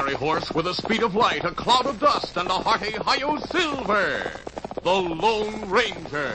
legendary horse with the speed of light, a cloud of dust, and a hearty hi-yo silver, the Lone Ranger.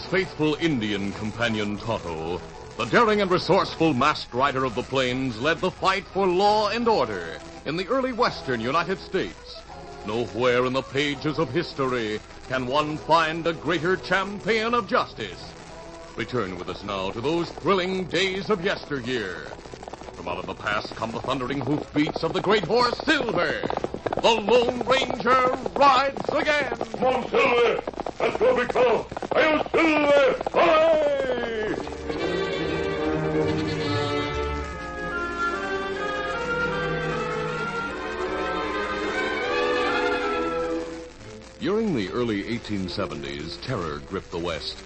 Faithful Indian companion Tonto, the daring and resourceful masked rider of the plains, led the fight for law and order in the early western United States. Nowhere in the pages of history can one find a greater champion of justice. Return with us now to those thrilling days of yesteryear. From out of the past come the thundering hoofbeats of the great horse Silver. The Lone Ranger rides again. Come on, Silver! Let's go, big fellow! Hi-yo, Silver! Hi! During the early 1870s, terror gripped the West.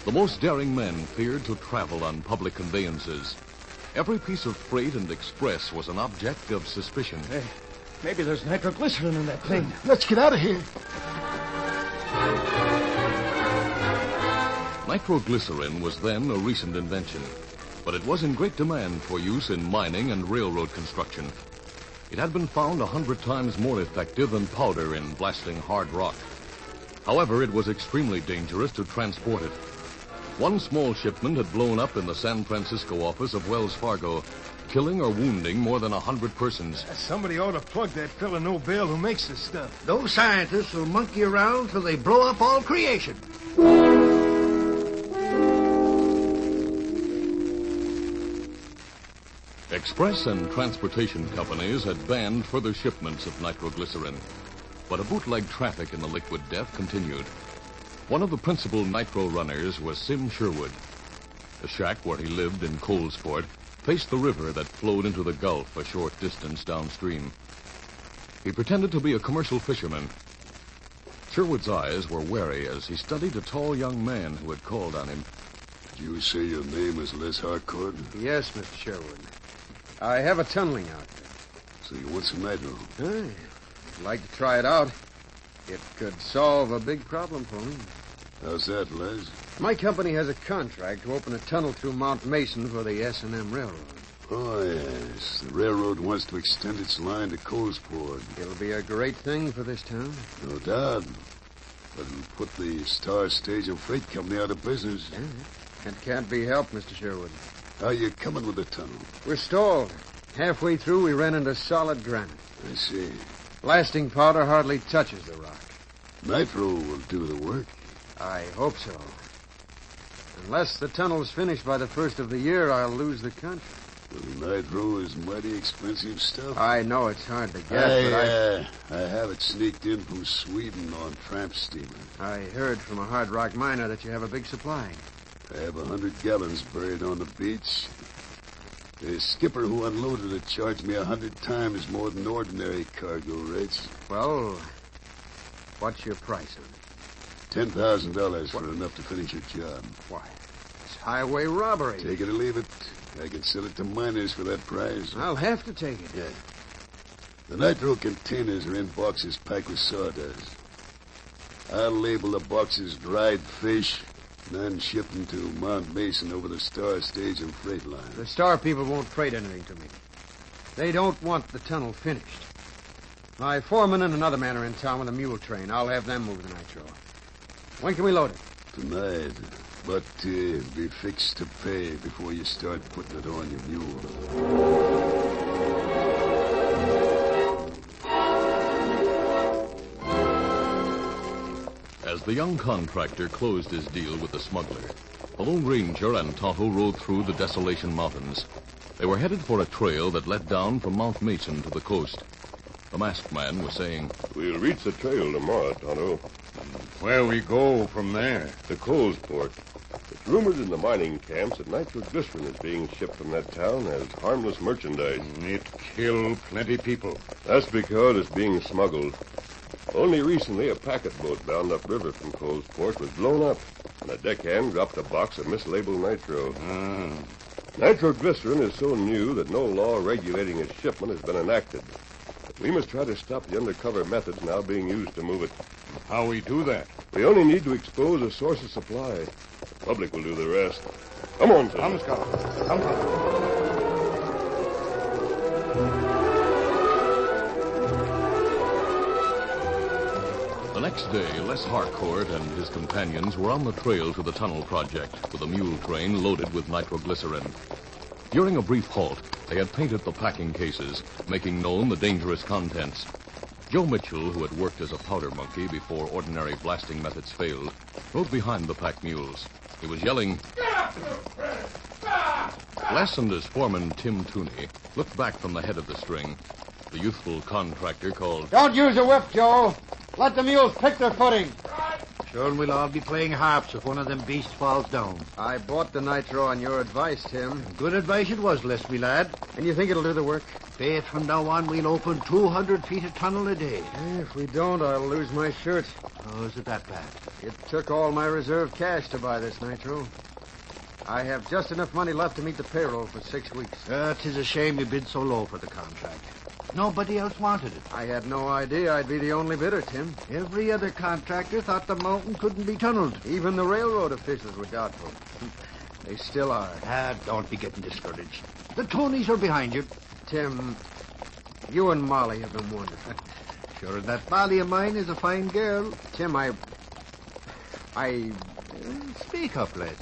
The most daring men feared to travel on public conveyances. Every piece of freight and express was an object of suspicion. Hey, maybe there's nitroglycerin in that thing. Let's get out of here. Nitroglycerin was then a recent invention, but it was in great demand for use in mining and railroad construction. It had been found 100 times more effective than powder in blasting hard rock. However, it was extremely dangerous to transport it. One small shipment had blown up in the San Francisco office of Wells Fargo, killing or wounding more than 100 persons. Somebody ought to plug that fella Nobel who makes this stuff. Those scientists will monkey around till they blow up all creation. Express and transportation companies had banned further shipments of nitroglycerin, but a bootleg traffic in the liquid death continued. One of the principal nitro runners was Sim Sherwood. The shack where he lived in Colesport faced the river that flowed into the Gulf a short distance downstream. He pretended to be a commercial fisherman. Sherwood's eyes were wary as he studied a tall young man who had called on him. Did you say your name is Les Harcourt? Yes, Mr. Sherwood. I have a tunneling outfit. So you want some nitro? Hey, I'd like to try it out. It could solve a big problem for me. How's that, Les? My company has a contract to open a tunnel through Mount Mason for the S&M Railroad. Oh, yes. The railroad wants to extend its line to Colesport. It'll be a great thing for this town. No doubt. But it'll put the Star Stage and Freight Company out of business. Yeah, it can't be helped, Mr. Sherwood. How are you coming with the tunnel? We're stalled. Halfway through, we ran into solid granite. I see. Blasting powder hardly touches the rock. Nitro will do the work. I hope so. Unless the tunnel's finished by the first of the year, I'll lose the contract. Well, nitro is mighty expensive stuff. I know it's hard to get, I have it sneaked in from Sweden on tramp steamer. I heard from a hard rock miner that you have a big supply. I have 100 gallons buried on the beach. The skipper who unloaded it charged me 100 times more than ordinary cargo rates. Well, what's your price on it? $10,000 for enough to finish your job. Why, it's highway robbery. Take it or leave it. I can sell it to miners for that price. I'll have to take it. Yeah. The nitro containers are in boxes packed with sawdust. I'll label the boxes dried fish, then ship them to Mount Mason over the Star Stage and Freight Line. The Star people won't freight anything to me. They don't want the tunnel finished. My foreman and another man are in town with a mule train. I'll have them move the nitro. When can we load it? Tonight. But be fixed to pay before you start putting it on your mule. As the young contractor closed his deal with the smuggler, the Lone Ranger and Tonto rode through the Desolation Mountains. They were headed for a trail that led down from Mount Mason to the coast. The masked man was saying, "We'll reach the trail tomorrow, Tonto. Where we go from there? To Colesport. It's rumored in the mining camps that nitroglycerin is being shipped from that town as harmless merchandise. It kill plenty people. That's because it's being smuggled. Only recently, a packet boat bound upriver from Colesport was blown up, and a deckhand dropped a box of mislabeled nitro. Nitroglycerin is so new that no law regulating its shipment has been enacted. We must try to stop the undercover methods now being used to move it. How we do that? We only need to expose a source of supply. The public will do the rest. Come on, Come, Scout. Come. The next day, Les Harcourt and his companions were on the trail to the tunnel project with a mule train loaded with nitroglycerin. During a brief halt, they had painted the packing cases, making known the dangerous contents. Joe Mitchell, who had worked as a powder monkey before ordinary blasting methods failed, rode behind the pack mules. He was yelling, Les and his foreman, Tim Tooney, looked back from the head of the string. The youthful contractor called, Don't use a whip, Joe. Let the mules pick their footing. Sure, we'll all be playing harps if one of them beasts falls down. I bought the nitro on your advice, Tim. Good advice it was, Les, me lad. And you think it'll do the work? Faith, from now on, we'll open 200 feet of tunnel a day. If we don't, I'll lose my shirt. Oh, is it that bad? It took all my reserve cash to buy this nitro. I have just enough money left to meet the payroll for 6 weeks. 'Tis a shame you bid so low for the contract. Nobody else wanted it. I had no idea I'd be the only bidder, Tim. Every other contractor thought the mountain couldn't be tunneled. Even the railroad officials were doubtful. They still are. Don't be getting discouraged. The Tonys are behind you. Tim, you and Molly have been wonderful. Sure, that Molly of mine is a fine girl. Tim, I Speak up, Les.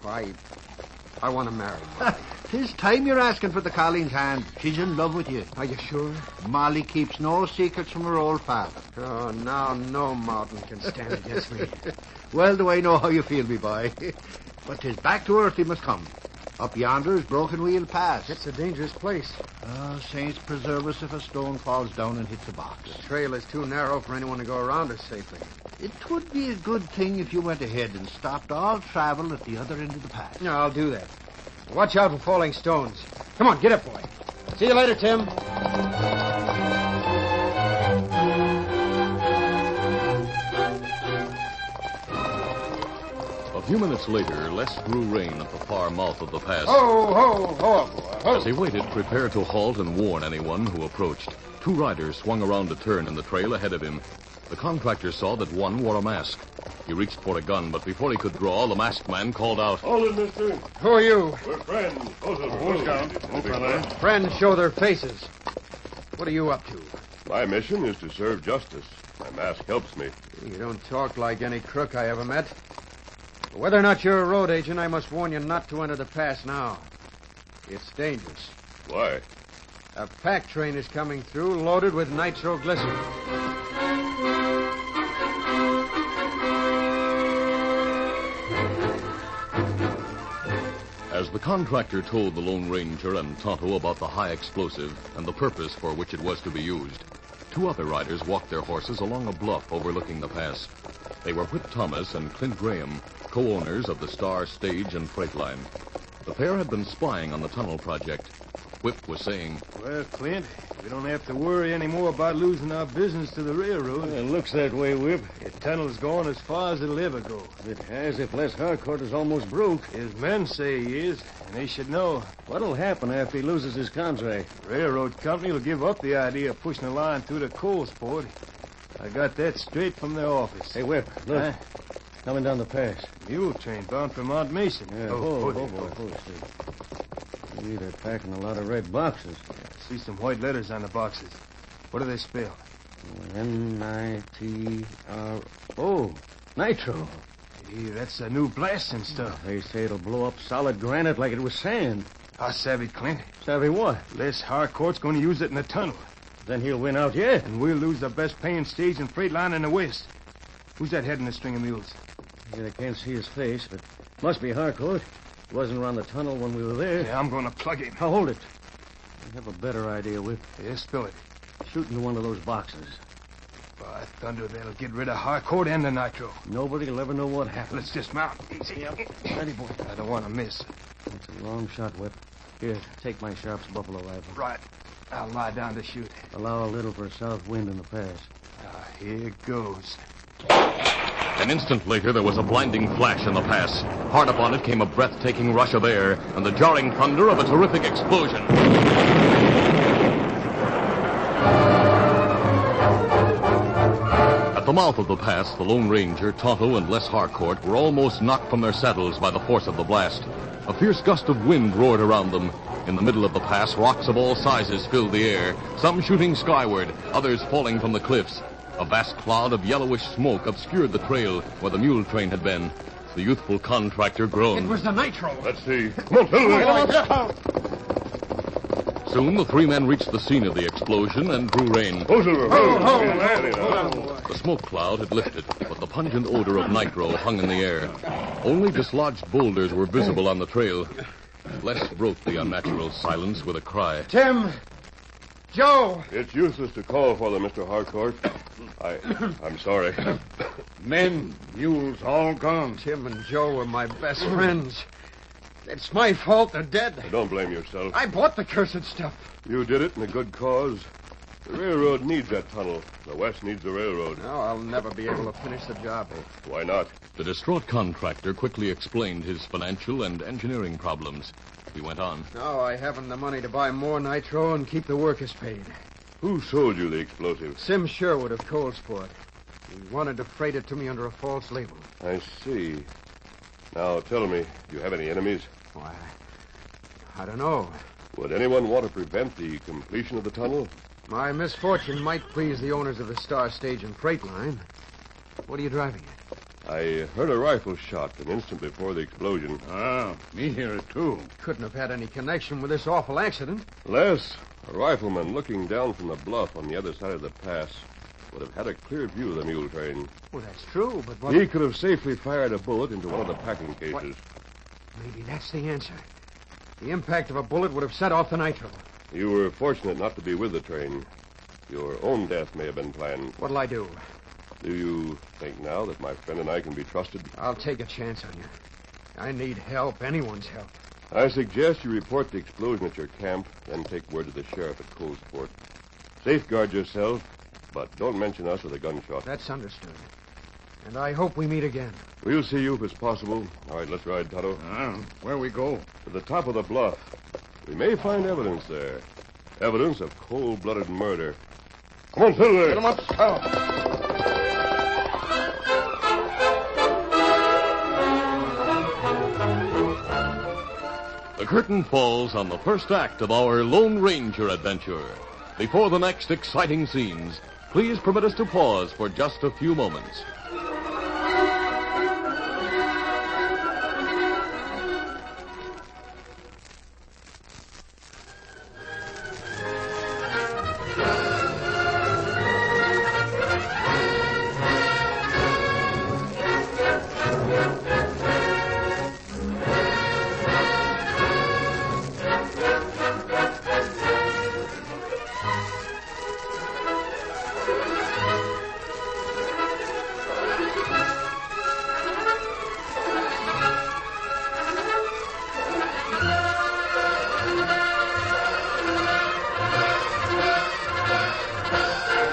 I want to marry Molly. 'Tis time you're asking for the Colleen's hand. She's in love with you. Are you sure? Molly keeps no secrets from her old father. Oh, now no mountain can stand against me. Well do I know how you feel, me boy. But 'tis back to earth he must come. Up yonder is Broken Wheel Pass. It's a dangerous place. Oh, saints preserve us if a stone falls down and hits a box. The trail is too narrow for anyone to go around us safely. It would be a good thing if you went ahead and stopped all travel at the other end of the pass. No, I'll do that. Watch out for falling stones. Come on, get up, boy. See you later, Tim. A few minutes later, Les drew rein at the far mouth of the pass. Ho. As he waited, prepared to halt and warn anyone who approached, two riders swung around a turn in the trail ahead of him. The contractor saw that one wore a mask. He reached for a gun, but before he could draw, the masked man called out, Hold it, mister. Who are you? We're friends. Who's down? Fella. Friends show their faces. What are you up to? My mission is to serve justice. My mask helps me. You don't talk like any crook I ever met. Whether or not you're a road agent, I must warn you not to enter the pass now. It's dangerous. Why? A pack train is coming through loaded with nitroglycerin. As the contractor told the Lone Ranger and Tonto about the high explosive and the purpose for which it was to be used, two other riders walked their horses along a bluff overlooking the pass. They were Whit Thomas and Clint Graham, co-owners of the Star Stage and Freight Line. The pair had been spying on the tunnel project. whip was saying. Well, Clint, we don't have to worry any more about losing our business to the railroad. It looks that way, Whip. The tunnel's gone as far as it'll ever go. It has if Les Harcourt is almost broke. His men say he is, and they should know. What'll happen after he loses his contract? Railroad company will give up the idea of pushing a line through the Colesport. I got that straight from their office. Hey, Whip, look. Huh? Coming down the pass. Mule train bound for Mount Mason. Yeah, boy. Gee, they're packing a lot of red boxes. See some white letters on the boxes. What do they spell? N-I-T-R-O. Nitro. Hey, that's the new blasting stuff. They say it'll blow up solid granite like it was sand. I savvy, Clint. Savvy what? Les Harcourt's going to use it in the tunnel. Then he'll win out yet. And we'll lose the best paying stage and freight line in the West. Who's that heading the string of mules? I can't see his face, but must be Harcourt. He wasn't around the tunnel when we were there. Yeah, I'm going to plug him. Now, hold it. I have a better idea, Whip. Yeah, spill it. Shoot into one of those boxes. By thunder, that'll get rid of Harcourt and the nitro. Nobody will ever know what happened. Let's dismount. Easy. Ready, boy. I don't want to miss. It's a long shot, Whip. Here, take my Sharp's buffalo rifle. Right. I'll lie down to shoot. Allow a little for south wind in the pass. Here goes. An instant later, there was a blinding flash in the pass. Hard upon it came a breathtaking rush of air and the jarring thunder of a terrific explosion. At the mouth of the pass, the Lone Ranger, Tonto, and Les Harcourt were almost knocked from their saddles by the force of the blast. A fierce gust of wind roared around them. In the middle of the pass, rocks of all sizes filled the air, some shooting skyward, others falling from the cliffs. A vast cloud of yellowish smoke obscured the trail where the mule train had been. The youthful contractor groaned. It was the nitro. Let's see. Come on, Silver. Soon the three men reached the scene of the explosion and drew rein. Oh, Silver. The smoke cloud had lifted, but the pungent odor of nitro hung in the air. Only dislodged boulders were visible on the trail. Les broke the unnatural silence with a cry. Tim! Joe! It's useless to call for them, Mr. Harcourt. I'm sorry. Men, mules, all gone. Tim and Joe were my best friends. It's my fault they're dead. Don't blame yourself. I bought the cursed stuff. You did it in a good cause. The railroad needs that tunnel. The West needs the railroad. No, I'll never be able to finish the job. Why not? The distraught contractor quickly explained his financial and engineering problems. He went on. No, I haven't the money to buy more nitro and keep the workers paid. Who sold you the explosive? Sim Sherwood of Colesport. He wanted to freight it to me under a false label. I see. Now, tell me, do you have any enemies? Why, I don't know. Would anyone want to prevent the completion of the tunnel? My misfortune might please the owners of the Star Stage and Freight Line. What are you driving at? I heard a rifle shot an instant before the explosion. Ah, me hear it, too. Couldn't have had any connection with this awful accident. Les, a rifleman looking down from the bluff on the other side of the pass, would have had a clear view of the mule train. Well, that's true, but what... He could have safely fired a bullet into one of the packing cases. What? Maybe that's the answer. The impact of a bullet would have set off the nitro. You were fortunate not to be with the train. Your own death may have been planned. What'll I do? Do you think now that my friend and I can be trusted? I'll take a chance on you. I need help, anyone's help. I suggest you report the explosion at your camp, then take word to the sheriff at Colesport. Safeguard yourself, but don't mention us with a gunshot. That's understood. And I hope we meet again. We'll see you if it's possible. All right, let's ride, Tonto. Where we go? To the top of the bluff. We may find evidence there. Evidence of cold-blooded murder. Come on, Silver. Get 'em up. The curtain falls on the first act of our Lone Ranger adventure. Before the next exciting scenes, please permit us to pause for just a few moments.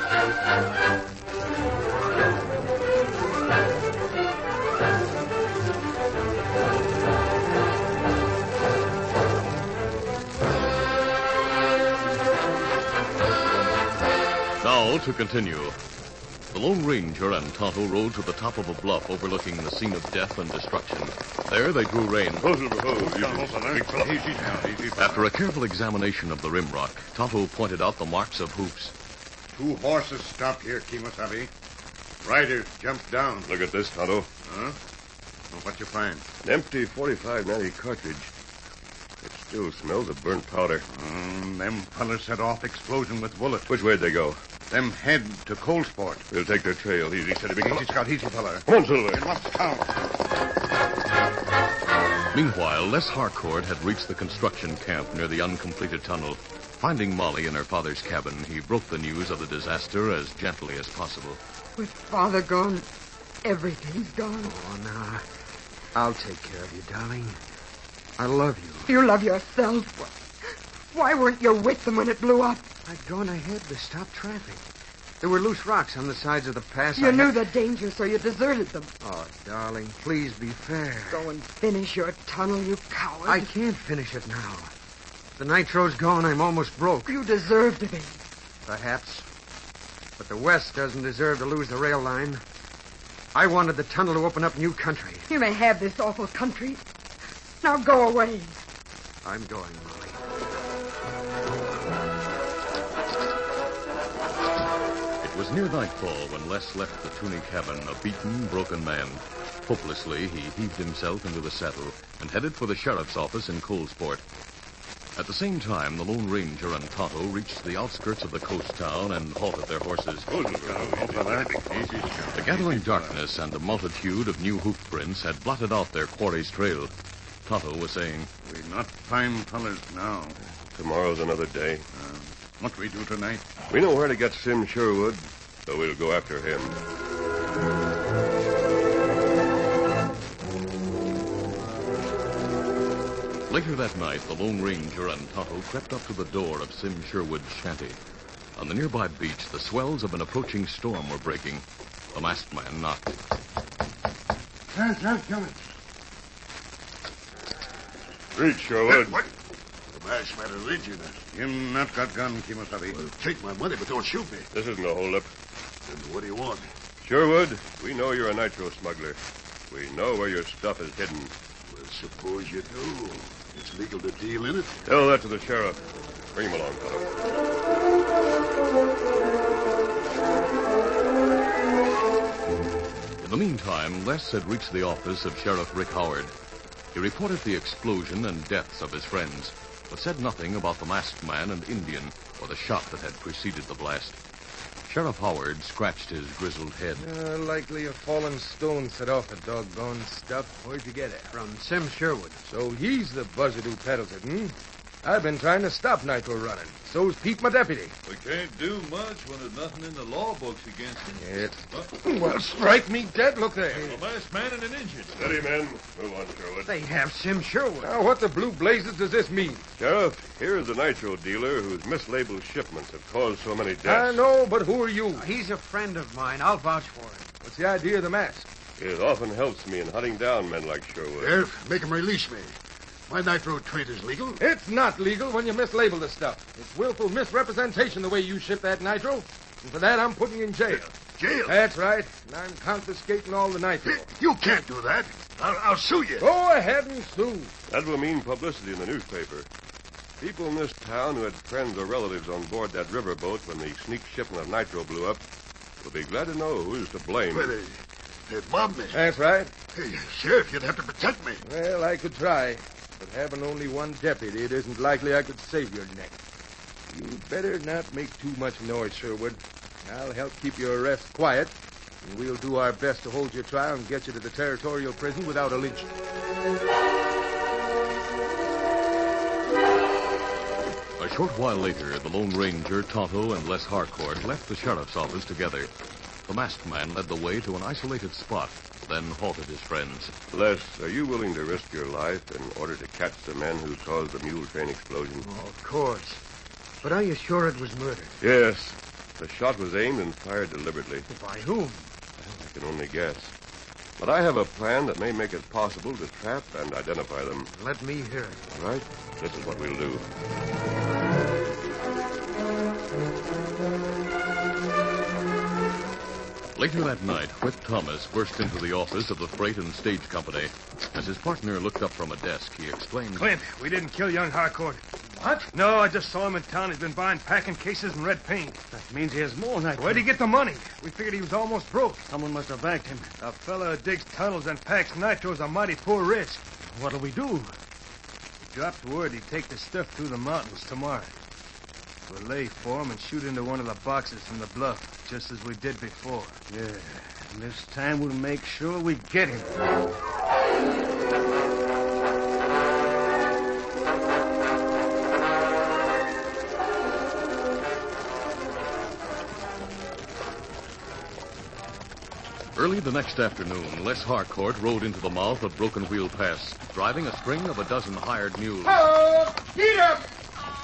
Now to continue. The Lone Ranger and Tonto rode to the top of a bluff overlooking the scene of death and destruction. There they drew rein. After a careful examination of the rim rock, Tonto pointed out the marks of hoofs. 2 horses stopped here, Kemosabe. Riders jumped down. Look at this, Tonto. Huh? Well, what you find? An empty .45-90 cartridge. It still smells of burnt powder. Them fellas set off explosion with bullets. Which way'd they go? Them head to Coldsport. We'll take their trail. Easy, steady. Easy, Scout, easy, fella. Come on, Silver. It must count. Meanwhile, Les Harcourt had reached the construction camp near the uncompleted tunnel. Finding Molly in her father's cabin, he broke the news of the disaster as gently as possible. With Father gone, everything's gone. Oh, now, I'll take care of you, darling. I love you. You love yourself. Why weren't you with them when it blew up? I'd gone ahead to stop traffic. There were loose rocks on the sides of the pass. You knew the danger, so you deserted them. Oh, darling, please be fair. Go and finish your tunnel, you coward. I can't finish it now. The nitro's gone. I'm almost broke. You deserve to be. Perhaps. But the West doesn't deserve to lose the rail line. I wanted the tunnel to open up new country. You may have this awful country. Now go away. I'm going, Molly. It was near nightfall when Les left the Tooney cabin, a beaten, broken man. Hopelessly, he heaved himself into the saddle and headed for the sheriff's office in Coldsport. At the same time, the Lone Ranger and Tonto reached the outskirts of the coast town and halted their horses. The gathering darkness and a multitude of new hoof prints had blotted out their quarry's trail. Tonto was saying, We not find fellas now. Tomorrow's another day. What we do tonight? We know where to get Sim Sherwood, so we'll go after him. Later that night, the Lone Ranger and Tonto crept up to the door of Sim Sherwood's shanty. On the nearby beach, the swells of an approaching storm were breaking. The masked man knocked. Coming. Reach, Sherwood. What? The masked man is injured. Him not got gun, Kemosabe. Well, take my money, but don't shoot me. This isn't a holdup. Then what do you want? Sherwood, we know you're a nitro smuggler. We know where your stuff is hidden. Well, suppose you do. It's legal to deal in it. Tell that to the sheriff. Bring him along, fellow. In the meantime, Les had reached the office of Sheriff Rick Howard. He reported the explosion and deaths of his friends, but said nothing about the masked man and Indian or the shot that had preceded the blast. Sheriff Howard scratched his grizzled head. Likely a fallen stone set off the doggone stuff. Where'd you get it? From Sim Sherwood. So he's the buzzard who peddles it, hmm? I've been trying to stop nitro running. So's Pete, my deputy. We can't do much when there's nothing in the law books against him. It. Well, strike me dead. Look there. A masked man and an Injun. Steady, men. Move on, Sherwood. They have Sim Sherwood. Now, what the blue blazes does this mean? Sheriff, here's the nitro dealer whose mislabeled shipments have caused so many I deaths. know, but who are you? He's a friend of mine. I'll vouch for him. What's the idea of the mask? It often helps me in hunting down men like Sherwood. Sheriff, make him release me. My nitro trade is legal. It's not legal when you mislabel the stuff. It's willful misrepresentation the way you ship that nitro. And for that, I'm putting you in jail. Jail? That's right. And I'm confiscating all the nitro. You can't do that. I'll sue you. Go ahead and sue. That will mean publicity in the newspaper. People in this town who had friends or relatives on board that riverboat when the sneak shipment of nitro blew up will be glad to know who's to blame. Well, they mobbed me. That's right. Hey, Sheriff, you'd have to protect me. Well, I could try. But having only one deputy, it isn't likely I could save your neck. You'd better not make too much noise, Sherwood. I'll help keep your arrest quiet, and we'll do our best to hold your trial and get you to the territorial prison without a lynching. A short while later, the Lone Ranger, Tonto, and Les Harcourt left the sheriff's office together. The masked man led the way to an isolated spot, then halted his friends. Les, are you willing to risk your life in order to catch the men who caused the mule train explosion? Oh, of course. But are you sure it was murder? Yes. The shot was aimed and fired deliberately. By whom? I can only guess. But I have a plan that may make it possible to trap and identify them. Let me hear it. All right? This is what we'll do. Later that night, Whip Thomas burst into the office of the Freight and Stage Company. As his partner looked up from a desk, he exclaimed, Clint, we didn't kill young Harcourt. What? No, I just saw him in town. He's been buying packing cases and red paint. That means he has more nitro. Where'd he get the money? We figured he was almost broke. Someone must have backed him. A fella who digs tunnels and packs nitro is a mighty poor risk. What'll we do? He dropped word he'd take the stuff through the mountains tomorrow. We'll lay for him and shoot into one of the boxes from the bluff, just as we did before. Yeah, and this time we'll make sure we get him. Early the next afternoon, Les Harcourt rode into the mouth of Broken Wheel Pass, driving a string of a dozen hired mules. Ho! Get up!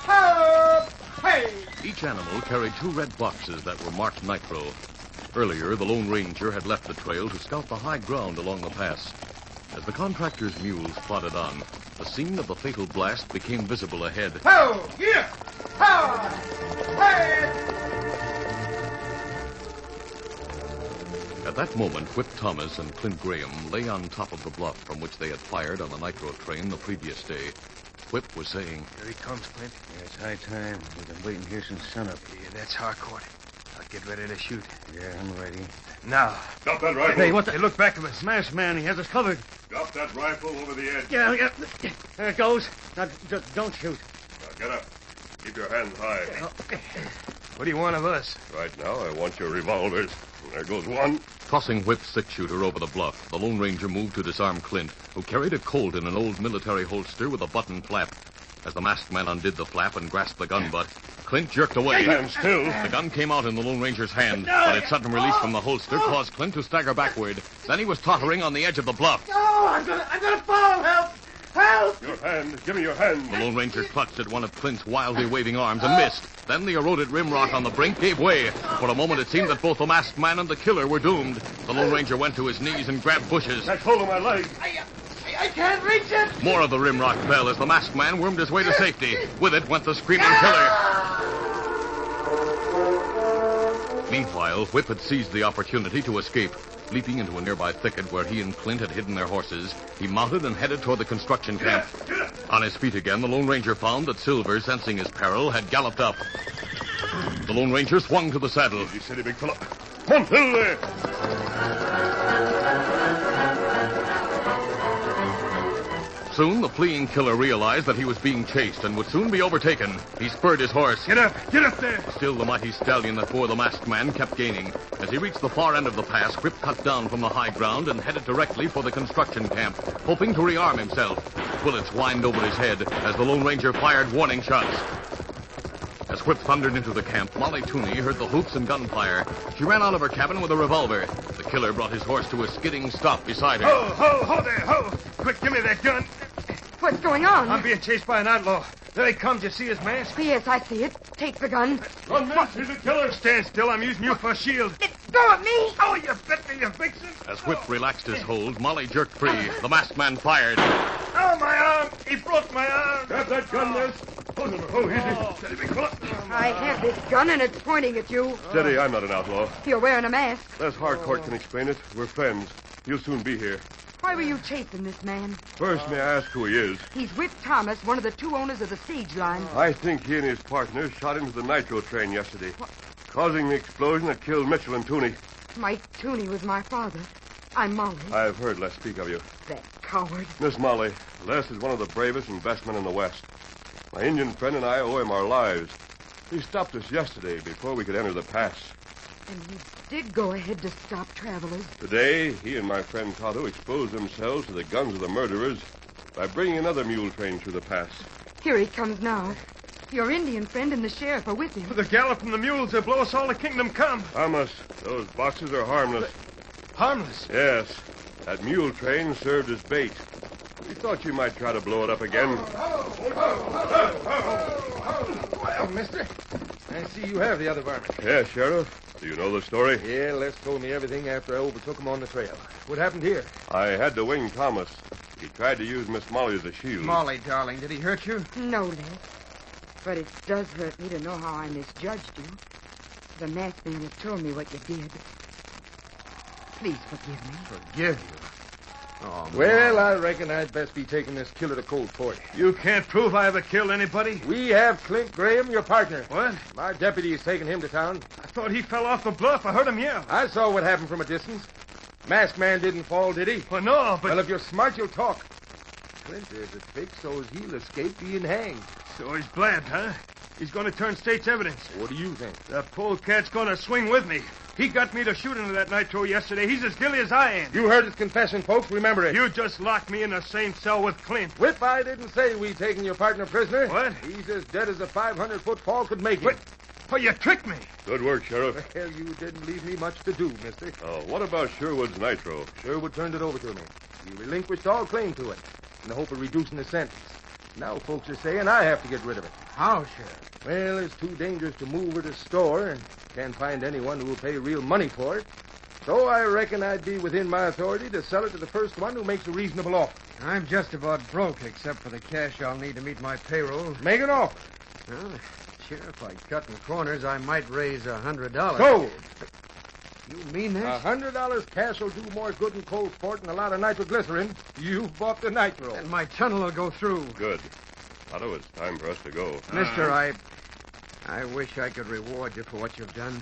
Ho! Hey! Each animal carried 2 red boxes that were marked nitro. Earlier, the Lone Ranger had left the trail to scout the high ground along the pass. As the contractor's mules plodded on, the scene of the fatal blast became visible ahead. Ho! Get up! Ho! Hey! At that moment, Whip Thomas and Clint Graham lay on top of the bluff from which they had fired on the nitro train the previous day. Whip was saying, Here he comes, Clint. Yeah, it's high time. We've been waiting here since sunup. Yeah, that's Harcourt. I'll get ready to shoot. Yeah, I'm ready. Now. Drop that rifle. Hey, what the... Hey, look back of us. Smash man, he has us covered. Drop that rifle over the edge. Yeah. There it goes. Now, don't shoot. Now, get up. Keep your hands high. What do you want of us? Right now, I want your revolvers. There goes one. Tossing Whip's six-shooter over the bluff, the Lone Ranger moved to disarm Clint, who carried a Colt in an old military holster with a button flap. As the masked man undid the flap and grasped the gun butt, Clint jerked away. Stand still. The gun came out in the Lone Ranger's hand, but its sudden release from the holster caused Clint to stagger backward. Then he was tottering on the edge of the bluff. Oh, I'm gonna fall! Help! Help! Your hand. Give me your hand. The Lone Ranger clutched at one of Clint's wildly waving arms and missed. Then the eroded rim rock on the brink gave way. For a moment, it seemed that both the masked man and the killer were doomed. The Lone Ranger went to his knees and grabbed bushes. That's hold of my leg. I can't reach it! More of the rim rock fell as the masked man wormed his way to safety. With it went the screaming killer. Meanwhile, Whip had seized the opportunity to escape. Leaping into a nearby thicket where he and Clint had hidden their horses, he mounted and headed toward the construction camp. On his feet again, the Lone Ranger found that Silver, sensing his peril, had galloped up. The Lone Ranger swung to the saddle. Easy, steady, big fella. Come on, Phil, there. Soon, the fleeing killer realized that he was being chased and would soon be overtaken. He spurred his horse. Get up there. Still, the mighty stallion that bore the masked man kept gaining. As he reached the far end of the pass, Whip cut down from the high ground and headed directly for the construction camp, hoping to rearm himself. Bullets whined over his head as the Lone Ranger fired warning shots. As Whip thundered into the camp, Molly Tooney heard the hoots and gunfire. She ran out of her cabin with a revolver. The killer brought his horse to a skidding stop beside her. Ho there, ho! Quick, give me that gun. What's going on? I'm being chased by an outlaw. There he comes. You see his mask? Yes, I see it. Take the gun. Run, miss. He's a killer. Stand still. I'm using you for a shield. Let go of me! Oh, you bit me, you vixen. As Whip relaxed his hold, Molly jerked free. The masked man fired. Oh, my arm. He broke my arm. Grab that gun, miss. Oh, easy. Steady, big fella. I have this gun and it's pointing at you. Steady, I'm not an outlaw. You're wearing a mask. Les Harcourt can explain it. We're friends. He'll soon be here. Why were you chasing this man? First, may I ask who he is? He's Whip Thomas, one of the 2 owners of the stage line. I think he and his partner shot into the nitro train yesterday, causing the explosion that killed Mitchell and Tooney. Mike Tooney was my father. I'm Molly. I've heard Les speak of you. That coward. Miss Molly, Les is one of the bravest and best men in the West. My Indian friend and I owe him our lives. He stopped us yesterday before we could enter the pass. And he did go ahead to stop travelers. Today, he and my friend Tonto exposed themselves to the guns of the murderers by bringing another mule train through the pass. Here he comes now. Your Indian friend and the sheriff are with him. The gallop from the mules, they'll blow us all to kingdom come. Thomas, those boxes are harmless. Harmless? Yes. That mule train served as bait. We thought you might try to blow it up again. Well, mister, I see you have the other varmint. Yeah, Sheriff. Do you know the story? Yeah, Les told me everything after I overtook him on the trail. What happened here? I had to wing Thomas. He tried to use Miss Molly as a shield. Molly, darling, did he hurt you? No, Les. But it does hurt me to know how I misjudged you. The masked man has told me what you did. Please forgive me. Forgive you? Oh, Well, I reckon I'd best be taking this killer to Cold Port. You can't prove I ever killed anybody? We have Clint Graham, your partner. What? My deputy is taking him to town. I thought he fell off the bluff. I heard him yell. I saw what happened from a distance. Masked man didn't fall, did he? Well, no, but... Well, if you're smart, you'll talk. Clint is a trick so's he'll escape being hanged. So he's blabbed, huh? He's going to turn state's evidence. What do you think? The polecat's going to swing with me. He got me to shoot into that nitro yesterday. He's as guilty as I am. You heard his confession, folks. Remember it. You just locked me in the same cell with Clint. Whip, I didn't say we taking your partner prisoner. What? He's as dead as a 500-foot fall could make him. What? Oh, you tricked me. Good work, Sheriff. Well, you didn't leave me much to do, mister. What about Sherwood's nitro? Sherwood turned it over to me. He relinquished all claim to it in the hope of reducing the sentence. Now folks are saying I have to get rid of it. How, Sheriff? Well, it's too dangerous to move it to store and can't find anyone who will pay real money for it. So I reckon I'd be within my authority to sell it to the first one who makes a reasonable offer. I'm just about broke, except for the cash I'll need to meet my payroll. Make an offer. Well, Sheriff, I cut in corners, I might raise $100. Sold. You mean that? $100 cash will do more good in Cold Sport than a lot of nitroglycerin. You bought the nitro. And my tunnel will go through. Good. Tonto, it's time for us to go. Mister, I wish I could reward you for what you've done.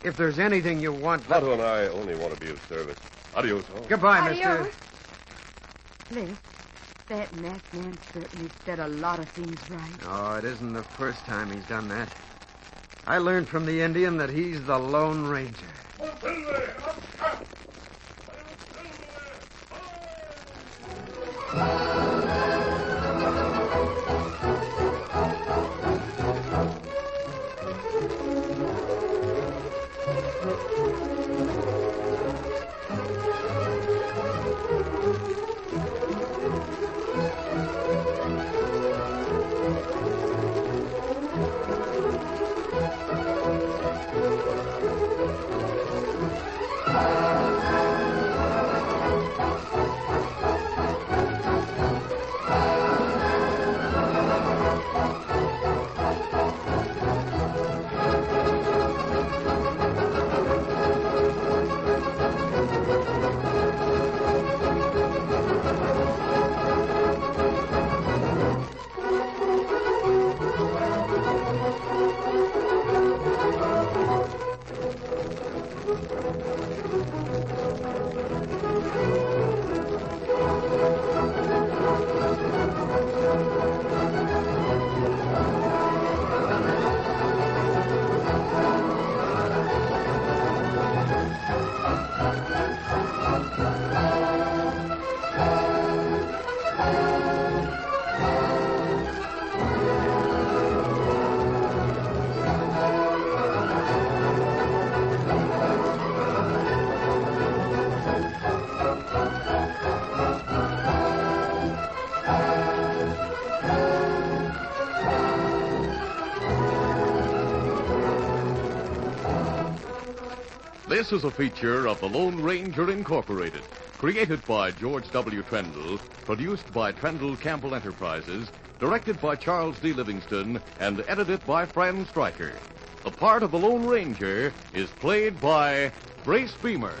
If there's anything you want... Tonto and I only want to be of service. Adios. Goodbye, Adios. mister. Les, that masked man certainly said a lot of things right. Oh, it isn't the first time he's done that. I learned from the Indian that he's the Lone Ranger. This is a feature of the Lone Ranger Incorporated, created by George W. Trendle, produced by Trendle Campbell Enterprises, directed by Charles D. Livingston, and edited by Fran Striker. The part of the Lone Ranger is played by Brace Beemer.